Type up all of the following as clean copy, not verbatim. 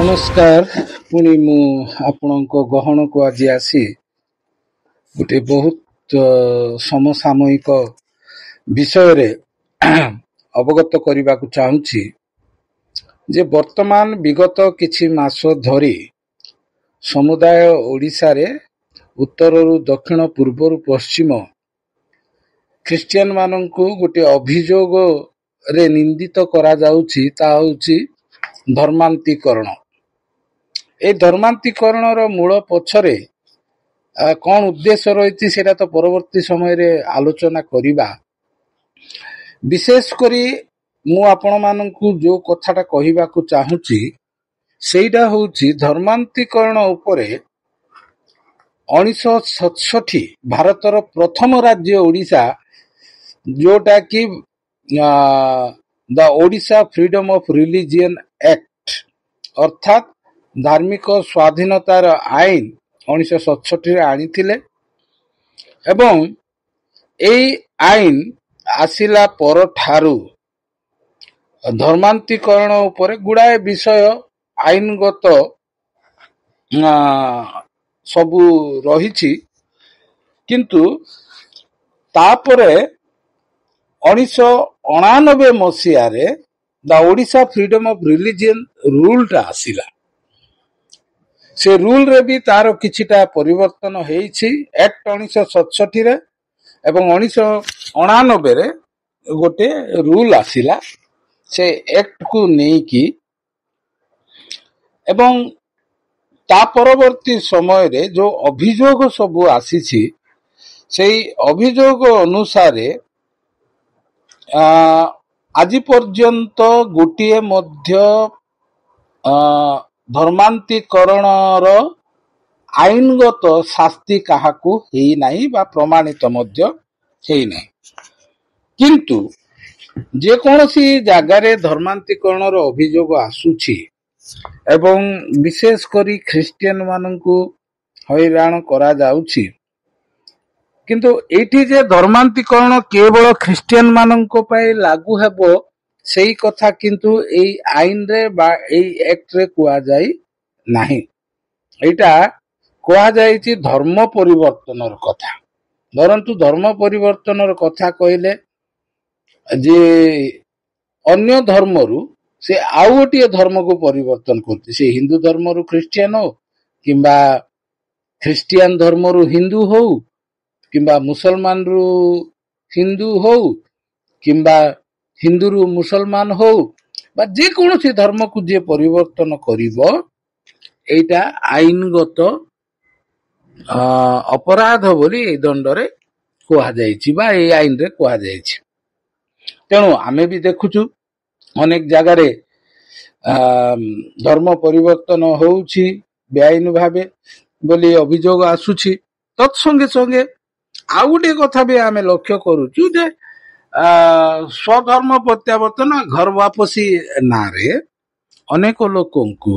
नमस्कार पुणी मु आपणको गहन को आज आसी गोटे बहुत समसामयिक विषय रे अवगत करने को चाहूँगी जे वर्तमान विगत किछि मास धरी समुदाय ओडिशा रे उत्तररु दक्षिण पूर्वरु पश्चिम ख्रिस्टियन माननकु गोटे अभियोग रे निंदित करा जाउछि ता होछि धर्मांतीकरण। ए धर्मांतीकरण मूल पछरे कौन उद्देश्य रही सेटा तो परवर्ती समय रे आलोचना करिबा। विशेष करी मु आपण माननकु जो कथाटा कहिबा को चाहूची सेटा होची धर्मांतीकरण उपरे 1967 भारतर प्रथम राज्य ओडिशा जोटा कि the Odisha freedom of religion act अर्थात धार्मिक स्वाधीनतार आईन 1967 आनी थिले एवं एई आईन आसिला पर ठारू धर्मांतीकरण उपरे गुड़ाए विषय आईनगत सबु रहिछि किंतु तापरे 1989 मसीह रे the Odisha freedom of religion rule टा आसिला। से रूल रे भी तार किछिटा परिवर्तन हेइछि एक्ट 1967 रे एवं 1989 रे गोटे रूल आसिला से एक्ट को नहीं की एवं ता परवर्ती समय रे जो अभियोग सब आसीछि सेई अभियोग अनुसार आज पर्यंत गोटे मध्य धर्मांतीकरणर आईनगत शास्ति काहाकू हेई नाही बा प्रमाणित मध्य हेई नाही किंतु जे कोनोसी जागारे धर्मांतीकरणर अभियोग आसुछि एवं विशेष करी ख्रिस्टियन माननकू हैरान करा जाउछि किंतु एठी जे धर्मांतीकरण केवल ख्रिस्टियन माननको पय लागू हेबो सेई कथा किंतु एई आईन रे बा एई एक्ट रे कुआ जाई नाही। एटा कुआ जाईछि धर्म परिवर्तनर कथा। धरंतु धर्म परिवर्तनर कथा कहले जे अन्य धर्मरु से आउ गोटे धर्म को परिवर्तन करते से हिंदू धर्मरु ख्रिस्टियन हो किंबा ख्रिस्टियन धर्मरु हिंदू हो किंबा मुसलमान रु हिंदू हो किंबा हिंदू रु मुसलमान हो बा जे कोनोसी धर्म को जे परिवर्तन करिवो एटा आईनगत अपराध बोली ए दंडरे कुहा जाईछि बा ए आईन रे कुहा जाईछि। तेणु आमे भी देखुछु अनेक जगार धर्म परिवर्तन होउछि बेआईन भावे बोली अभियोग आसुछि तत्संगे संगे आउ गोटे कथा भी आमे लक्ष्य करूछु जे स्वधर्म प्रत्यावर्तन घर वापसी नारे अनेक लोकंकु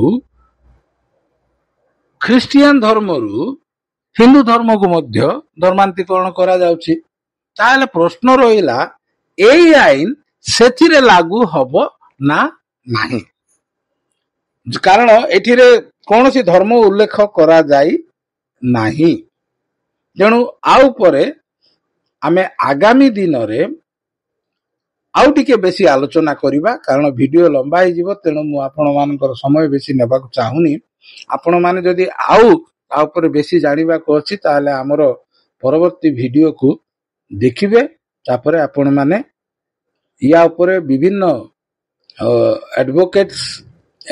ख्रिस्टियन धर्मरु हिंदू धर्म को मध्य धर्मांतीकरण करा जाउछि। ताले प्रश्न रहिला एई आईन सेथिरे लागू हबो ना नाही कारण एथिरे कोनोसी धर्म उल्लेख करा जाई नाही। तेणु आउ परे आमे आगामी दिन रे आउ टिके बेसी आलोचना करिबा कारण वीडियो लंबा हो जिवो तेणु मु आपण मानकर समय बेसी नेबा को चाहुनी। आपण माने जदी आउ आ ऊपर बेसी जानिबा को अछि ताले हमरो परवर्ती वीडियो को देखिबे तापरे आपण माने या ऊपर विभिन्न एडवोकेट्स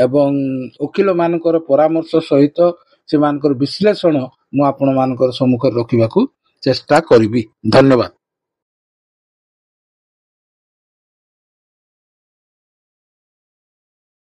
एवं वकील मानकर परामर्श सहित से मानकर विश्लेषण मु आपण मानकर सम्मुख रखिबा को चेष्टा करिबी। धन्यवाद।